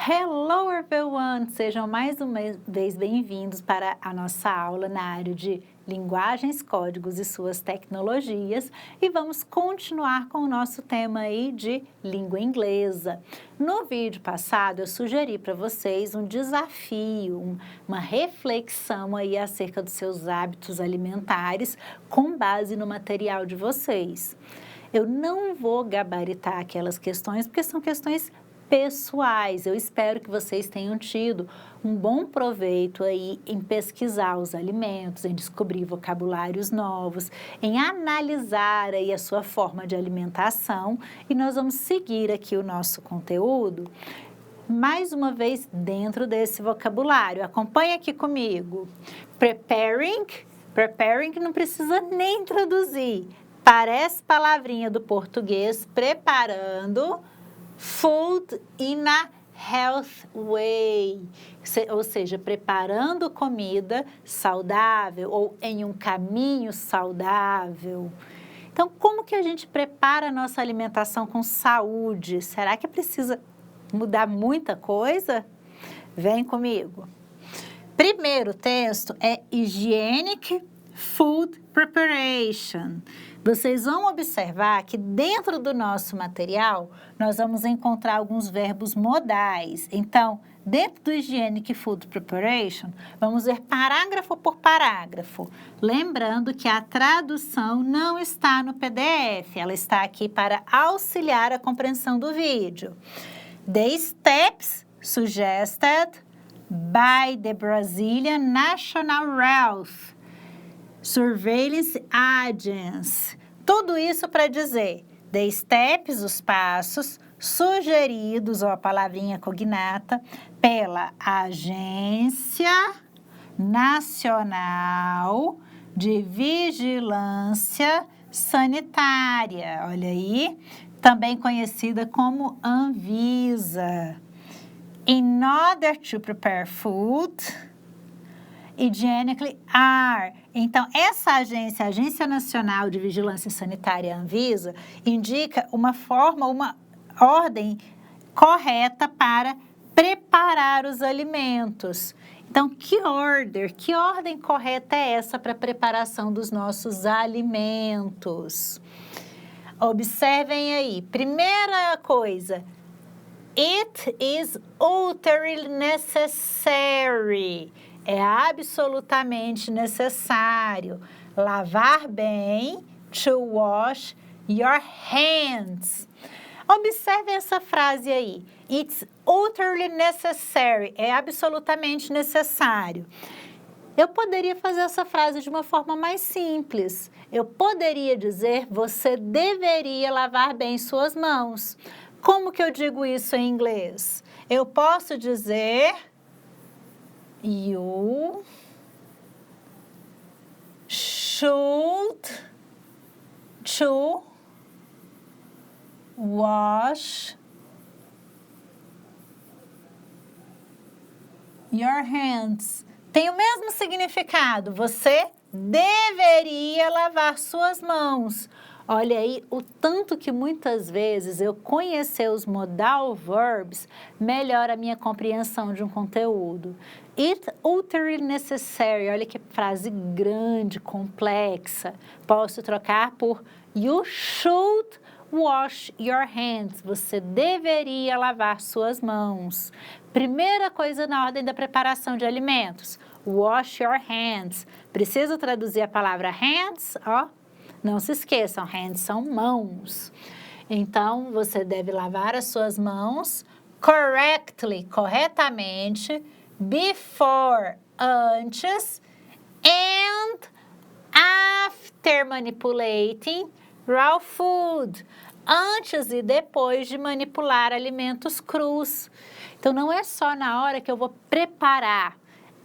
Hello everyone! Sejam mais uma vez bem-vindos para a nossa aula na área de linguagens, códigos e suas tecnologias e vamos continuar com o nosso tema aí de língua inglesa. No vídeo passado eu sugeri para vocês um desafio, uma reflexão aí acerca dos seus hábitos alimentares com base no material de vocês. Eu não vou gabaritar aquelas questões porque são questões pessoais. Eu espero que vocês tenham tido um bom proveito aí em pesquisar os alimentos, em descobrir vocabulários novos, em analisar aí a sua forma de alimentação e nós vamos seguir aqui o nosso conteúdo mais uma vez dentro desse vocabulário. Acompanhe aqui comigo. Preparing não precisa nem traduzir. Parece palavrinha do português, preparando food in a health way, ou seja, preparando comida saudável ou em um caminho saudável. Então, como que a gente prepara a nossa alimentação com saúde? Será que precisa mudar muita coisa? Vem comigo. Primeiro texto é Hygienic Food Preparation. Vocês vão observar que dentro do nosso material, nós vamos encontrar alguns verbos modais. Então, dentro do Hygienic Food Preparation, vamos ver parágrafo por parágrafo. Lembrando que a tradução não está no PDF, ela está aqui para auxiliar a compreensão do vídeo. The steps suggested by the Brazilian National Health Surveillance Agency. Tudo isso para dizer the steps, os passos, sugeridos, ou a palavrinha cognata, pela Agência Nacional de Vigilância Sanitária. Olha aí, também conhecida como Anvisa. In order to prepare food hygienically are. Então, essa agência, a Agência Nacional de Vigilância Sanitária, Anvisa, indica uma forma, uma ordem correta para preparar os alimentos. Então, que ordem correta é essa para a preparação dos nossos alimentos? Observem aí, primeira coisa, it is utterly necessary. É absolutamente necessário lavar bem, to wash your hands. Observe essa frase aí. It's utterly necessary. É absolutamente necessário. Eu poderia fazer essa frase de uma forma mais simples. Eu poderia dizer, você deveria lavar bem suas mãos. Como que eu digo isso em inglês? Eu posso dizer you should to wash your hands. Tem o mesmo significado. Você deveria lavar suas mãos. Olha aí o tanto que muitas vezes eu conhecer os modal verbs melhora a minha compreensão de um conteúdo. It's utterly necessary. Olha que frase grande, complexa. Posso trocar por you should wash your hands. Você deveria lavar suas mãos. Primeira coisa na ordem da preparação de alimentos. Wash your hands. Preciso traduzir a palavra hands, ó. Não se esqueçam, hands são mãos. Então, você deve lavar as suas mãos corretamente, before, antes, and after manipulating raw food, antes e depois de manipular alimentos crus. Então, não é só na hora que eu vou preparar.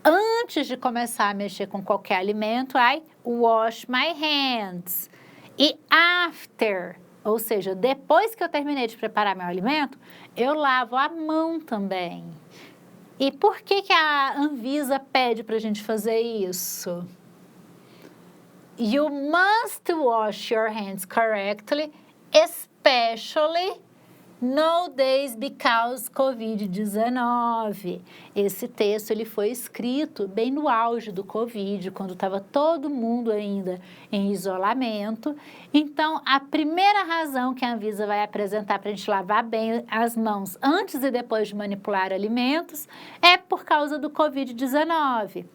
Antes de começar a mexer com qualquer alimento, I wash my hands. E after, ou seja, depois que eu terminei de preparar meu alimento, eu lavo a mão também. E por que a Anvisa pede para a gente fazer isso? You must wash your hands correctly, especially No days because Covid-19. Esse texto ele foi escrito bem no auge do Covid, quando estava todo mundo ainda em isolamento. Então, a primeira razão que a Anvisa vai apresentar para a gente lavar bem as mãos antes e depois de manipular alimentos é por causa do Covid-19.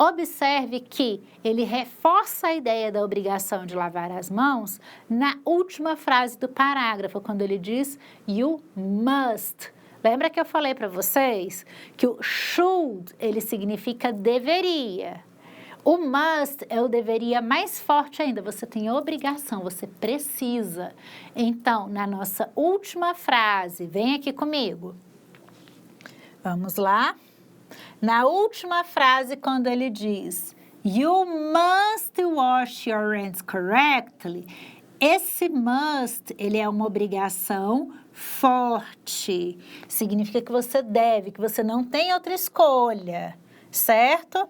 Observe que ele reforça a ideia da obrigação de lavar as mãos na última frase do parágrafo, quando ele diz you must. Lembra que eu falei para vocês que o should, ele significa deveria. O must é o deveria mais forte ainda, você tem obrigação, você precisa. Então, na nossa última frase, vem aqui comigo. Vamos lá? Na última frase, quando ele diz you must wash your hands correctly, esse must, ele é uma obrigação forte. Significa que você deve, que você não tem outra escolha, certo?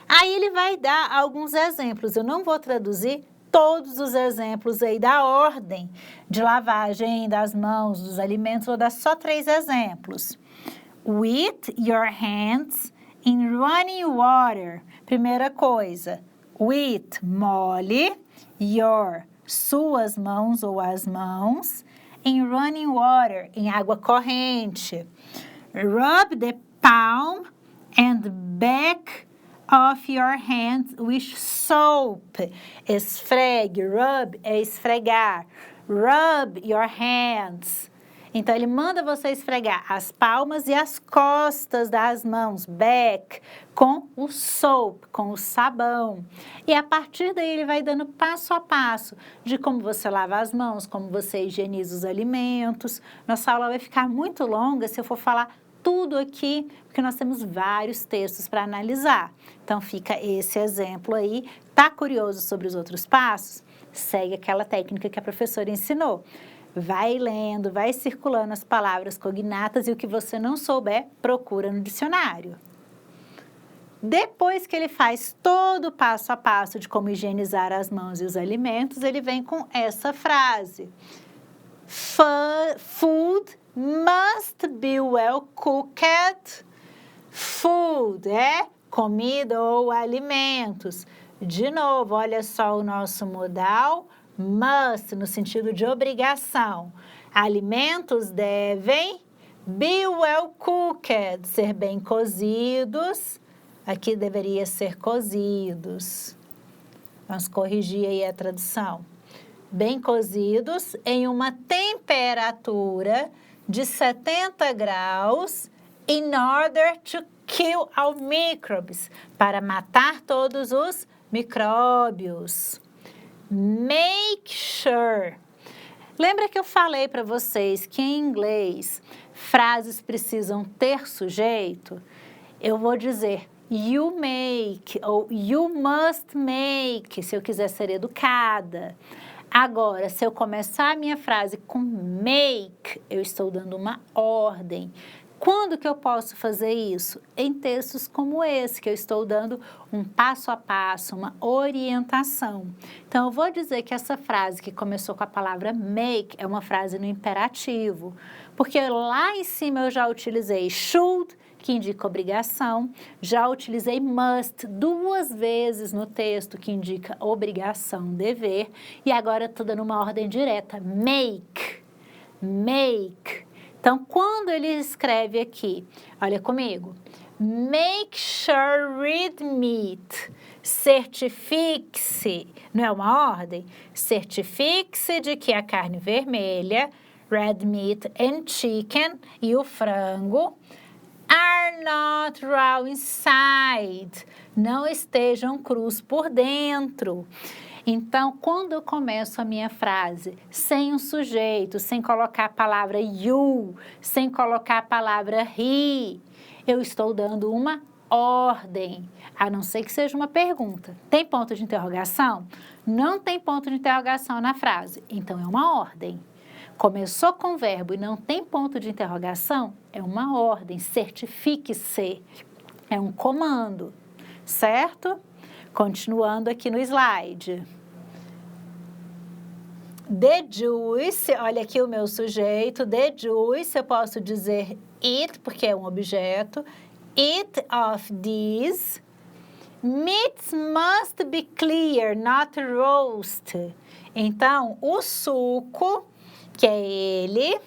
Aí ele vai dar alguns exemplos. Eu não vou traduzir todos os exemplos aí da ordem de lavagem das mãos, dos alimentos, vou dar só 3 exemplos. With your hands in running water. Primeira coisa, with, molhe, your, suas mãos ou as mãos, in running water, em água corrente. Rub the palm and back of your hands with soap. Esfregue, rub é esfregar. Rub your hands. Então, ele manda você esfregar as palmas e as costas das mãos, back, com o soap, com o sabão. E a partir daí, ele vai dando passo a passo de como você lava as mãos, como você higieniza os alimentos. Nossa aula vai ficar muito longa se eu for falar tudo aqui, porque nós temos vários textos para analisar. Então, fica esse exemplo aí. Tá curioso sobre os outros passos? Segue aquela técnica que a professora ensinou. Vai lendo, vai circulando as palavras cognatas e o que você não souber, procura no dicionário. Depois que ele faz todo o passo a passo de como higienizar as mãos e os alimentos, ele vem com essa frase. Food must be well cooked. Food é comida ou alimentos. De novo, olha só o nosso modal. Must, no sentido de obrigação. Alimentos devem be well cooked, ser bem cozidos. Aqui deveria ser cozidos. Vamos corrigir aí a tradução. Bem cozidos em uma temperatura de 70 graus in order to kill all microbes, para matar todos os micróbios. Make sure. Lembra que eu falei para vocês que em inglês frases precisam ter sujeito? Eu vou dizer you make ou you must make, se eu quiser ser educada. Agora, se eu começar a minha frase com make, eu estou dando uma ordem. Quando que eu posso fazer isso? Em textos como esse, que eu estou dando um passo a passo, uma orientação. Então, eu vou dizer que essa frase que começou com a palavra make é uma frase no imperativo, porque lá em cima eu já utilizei should, que indica obrigação, já utilizei must 2 vezes no texto, que indica obrigação, dever, e agora estou dando uma ordem direta, make, make. Então, quando ele escreve aqui, olha comigo, make sure red meat, certifique-se, não é uma ordem? Certifique-se de que a carne vermelha, red meat and chicken, e o frango, are not raw inside, não estejam crus por dentro. Então, quando eu começo a minha frase sem um sujeito, sem colocar a palavra you, sem colocar a palavra he, eu estou dando uma ordem, a não ser que seja uma pergunta. Tem ponto de interrogação? Não tem ponto de interrogação na frase, então é uma ordem. Começou com verbo e não tem ponto de interrogação, é uma ordem, certifique-se, é um comando, certo? Continuando aqui no slide. The juice, olha aqui o meu sujeito, the juice, eu posso dizer it, porque é um objeto. It of these. Meats must be clear, not roast. Então, o suco, que é ele,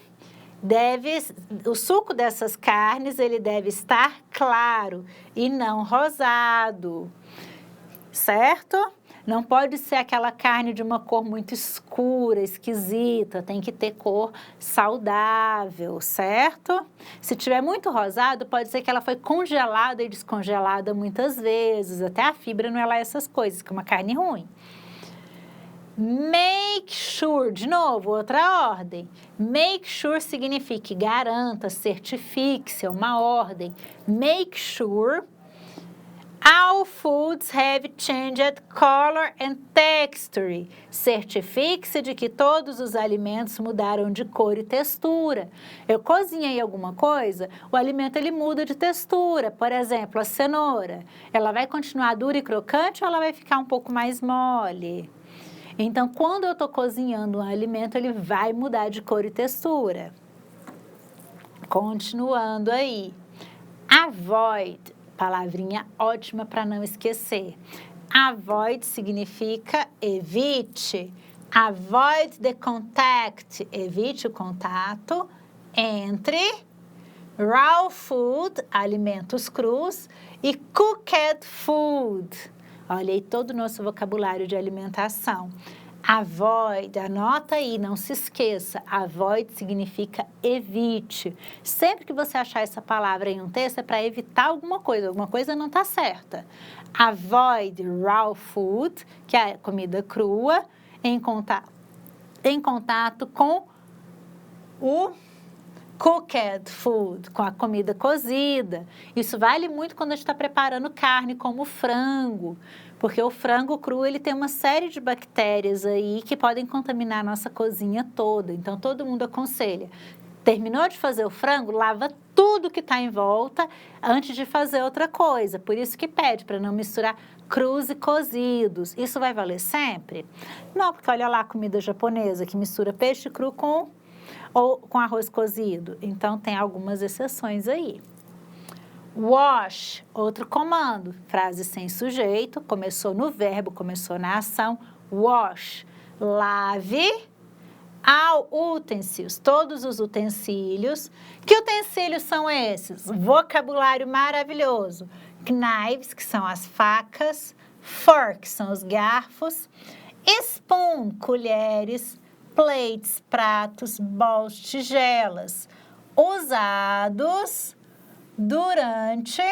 o suco dessas carnes, ele deve estar claro e não rosado, certo? Não pode ser aquela carne de uma cor muito escura, esquisita, tem que ter cor saudável, certo? Se tiver muito rosado, pode ser que ela foi congelada e descongelada muitas vezes, até a fibra não é lá essas coisas, que é uma carne ruim. Make sure, de novo, outra ordem. Make sure significa garanta, certifique-se, é uma ordem. Make sure all foods have changed color and texture. Certifique-se de que todos os alimentos mudaram de cor e textura. Eu cozinhei alguma coisa, o alimento ele muda de textura. Por exemplo, a cenoura, ela vai continuar dura e crocante ou ela vai ficar um pouco mais mole? Então, quando eu estou cozinhando um alimento, ele vai mudar de cor e textura. Continuando aí. Avoid, palavrinha ótima para não esquecer. Avoid significa evite. Avoid the contact, evite o contato entre raw food, alimentos crus, e cooked food. Olha aí todo o nosso vocabulário de alimentação. Avoid, anota aí, não se esqueça. Avoid significa evite. Sempre que você achar essa palavra em um texto é para evitar alguma coisa não está certa. Avoid raw food, que é comida crua, em contato com o cooked food, com a comida cozida. Isso vale muito quando a gente está preparando carne, como frango, porque o frango cru ele tem uma série de bactérias aí que podem contaminar a nossa cozinha toda. Então, todo mundo aconselha. Terminou de fazer o frango, lava tudo que está em volta antes de fazer outra coisa. Por isso que pede para não misturar crus e cozidos. Isso vai valer sempre? Não, porque olha lá a comida japonesa que mistura peixe cru com arroz cozido. Então, tem algumas exceções aí. Wash, outro comando. Frase sem sujeito, começou no verbo, começou na ação. Wash, lave all utensils, todos os utensílios. Que utensílios são esses? Vocabulário maravilhoso. Knives, que são as facas. Fork, são os garfos. Spoon, colheres. Plates, pratos, bowls, tigelas, usados durante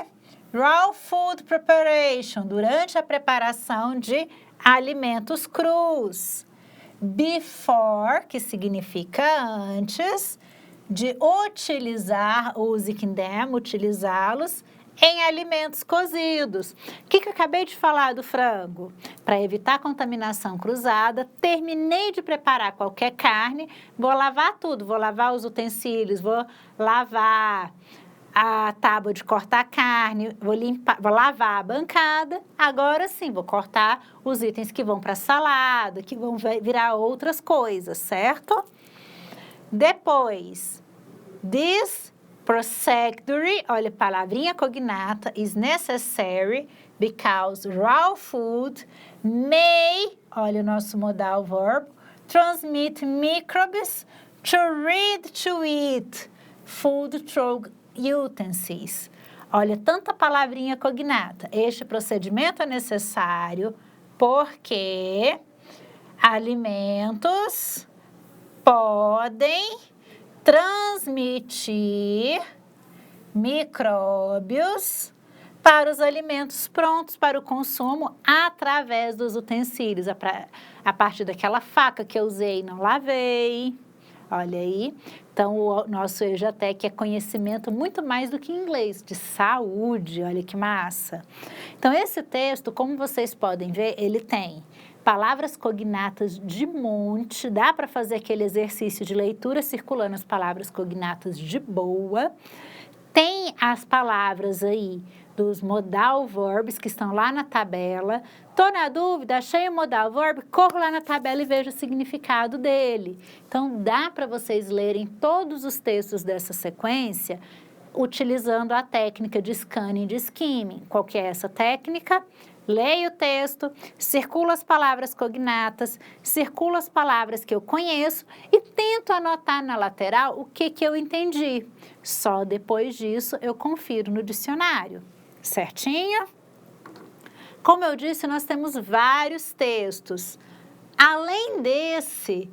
raw food preparation, durante a preparação de alimentos crus. Before, que significa antes, de utilizar, using them, utilizá-los, em alimentos cozidos. O que eu acabei de falar do frango? Para evitar contaminação cruzada, terminei de preparar qualquer carne, vou lavar tudo, vou lavar os utensílios, vou lavar a tábua de cortar carne, vou lavar a bancada, agora sim, vou cortar os itens que vão para salada, que vão virar outras coisas, certo? Depois, this procedure, olha, palavrinha cognata, is necessary because raw food may, olha o nosso modal verbo, transmit microbes to read to eat food through utensils. Olha, tanta palavrinha cognata. Este procedimento é necessário porque alimentos podem transmitir micróbios para os alimentos prontos para o consumo através dos utensílios. A partir daquela faca que eu usei e não lavei. Olha aí. Então, o nosso EJATEC é conhecimento muito mais do que inglês, de saúde. Olha que massa. Então, esse texto, como vocês podem ver, ele tem palavras cognatas de monte, dá para fazer aquele exercício de leitura circulando as palavras cognatas de boa. Tem as palavras aí dos modal verbs que estão lá na tabela. Estou na dúvida, achei o modal verb, corro lá na tabela e vejo o significado dele. Então, dá para vocês lerem todos os textos dessa sequência utilizando a técnica de scanning e de skimming. Qual que é essa técnica? Leio o texto, circulo as palavras cognatas, circulo as palavras que eu conheço e tento anotar na lateral o que eu entendi. Só depois disso eu confiro no dicionário. Certinho? Como eu disse, nós temos vários textos. Além desse,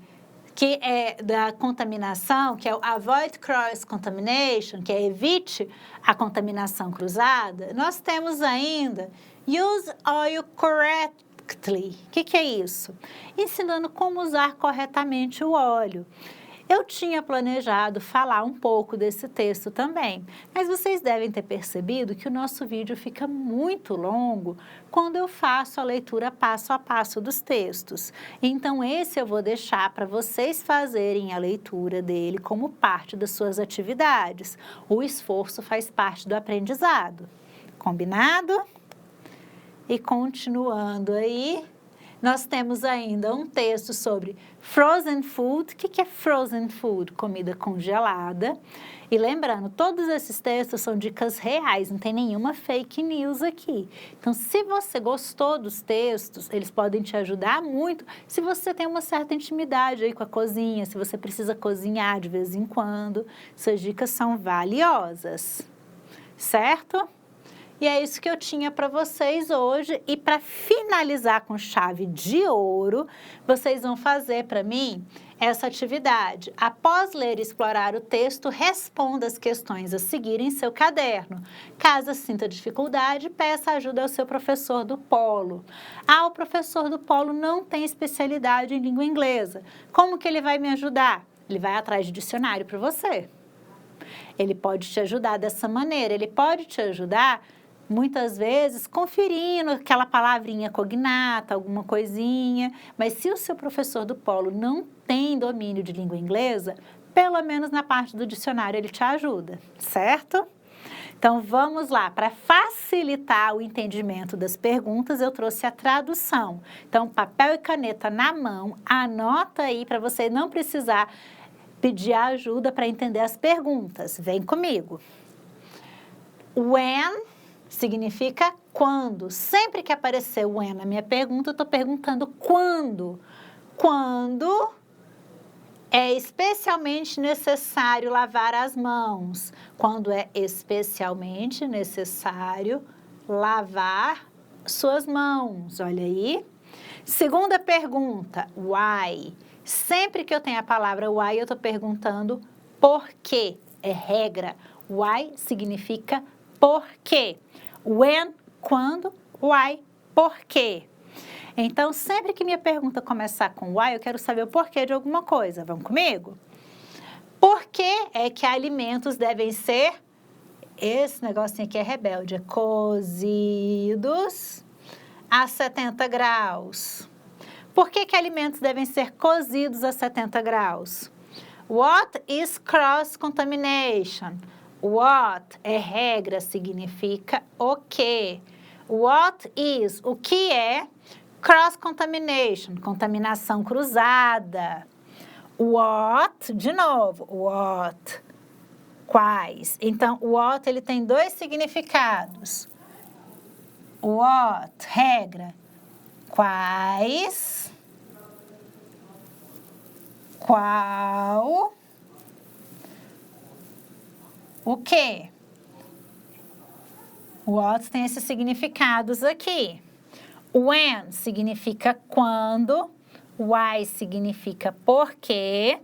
que é da contaminação, que é o Avoid Cross Contamination, que é evite a contaminação cruzada, nós temos ainda Use Oil Correctly. O que é isso? Ensinando como usar corretamente o óleo. Eu tinha planejado falar um pouco desse texto também, mas vocês devem ter percebido que o nosso vídeo fica muito longo quando eu faço a leitura passo a passo dos textos. Então, esse eu vou deixar para vocês fazerem a leitura dele como parte das suas atividades. O esforço faz parte do aprendizado. Combinado? E continuando aí, nós temos ainda um texto sobre frozen food. O que é frozen food? Comida congelada. E lembrando, todos esses textos são dicas reais, não tem nenhuma fake news aqui. Então, se você gostou dos textos, eles podem te ajudar muito se você tem uma certa intimidade aí com a cozinha, se você precisa cozinhar de vez em quando. Essas dicas são valiosas, certo? E é isso que eu tinha para vocês hoje. E para finalizar com chave de ouro, vocês vão fazer para mim essa atividade. Após ler e explorar o texto, responda as questões a seguir em seu caderno. Caso sinta dificuldade, peça ajuda ao seu professor do polo. O professor do polo não tem especialidade em língua inglesa. Como que ele vai me ajudar? Ele vai atrás de dicionário para você. Ele pode te ajudar dessa maneira. Ele pode te ajudar muitas vezes conferindo aquela palavrinha cognata, alguma coisinha, mas se o seu professor do polo não tem domínio de língua inglesa, pelo menos na parte do dicionário ele te ajuda, certo? Então vamos lá, para facilitar o entendimento das perguntas, eu trouxe a tradução. Então, papel e caneta na mão, anota aí para você não precisar pedir ajuda para entender as perguntas. Vem comigo. When significa quando. Sempre que aparecer o when na minha pergunta, eu estou perguntando quando. Quando é especialmente necessário lavar as mãos. Quando é especialmente necessário lavar suas mãos. Olha aí. Segunda pergunta, why. Sempre que eu tenho a palavra why, eu estou perguntando por quê. É regra. Why significa por quê. When, quando, why, por quê. Então, sempre que minha pergunta começar com why, eu quero saber o porquê de alguma coisa. Vamos comigo? Por que é que alimentos devem ser, esse negocinho aqui é rebelde, é cozidos a 70 graus? Por que alimentos devem ser cozidos a 70 graus? What is cross-contamination? What é regra, significa o quê? What is, o que é cross-contamination? Contaminação cruzada. What, de novo, what, quais. Então, what, ele tem dois significados. What, regra, quais, qual, o quê? What tem esses significados aqui. When significa quando, why significa por quê,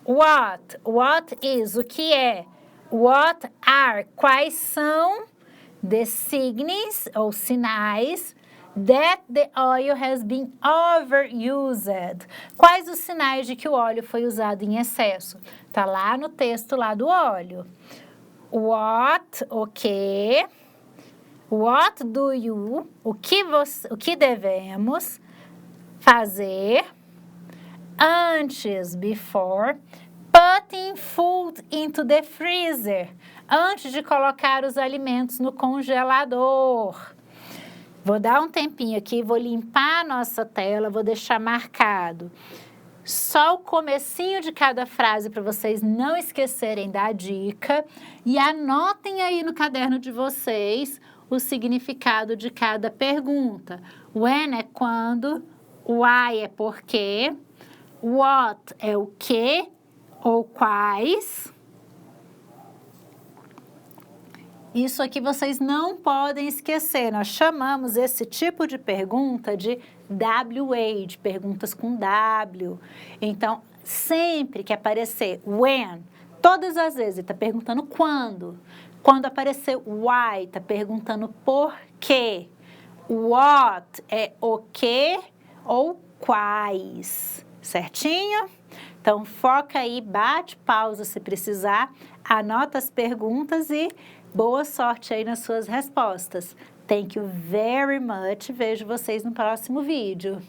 what is, o que é, what are, quais são, the signs ou sinais that the oil has been overused. Quais os sinais de que o óleo foi usado em excesso? Tá lá no texto lá do óleo. What, o quê? What do you, o que devemos fazer antes, before, put putting food into the freezer. Antes de colocar os alimentos no congelador. Vou dar um tempinho aqui, vou limpar a nossa tela, vou deixar marcado só o comecinho de cada frase para vocês não esquecerem da dica e anotem aí no caderno de vocês o significado de cada pergunta. When é quando, why é porquê, what é o que ou quais. Isso aqui vocês não podem esquecer, nós chamamos esse tipo de pergunta de WH, de perguntas com W. Então, sempre que aparecer when, todas as vezes, ele está perguntando quando. Quando aparecer why, está perguntando por quê. What é o que ou quais, certinho? Então, foca aí, bate pausa se precisar, anota as perguntas e boa sorte aí nas suas respostas. Thank you very much. Vejo vocês no próximo vídeo.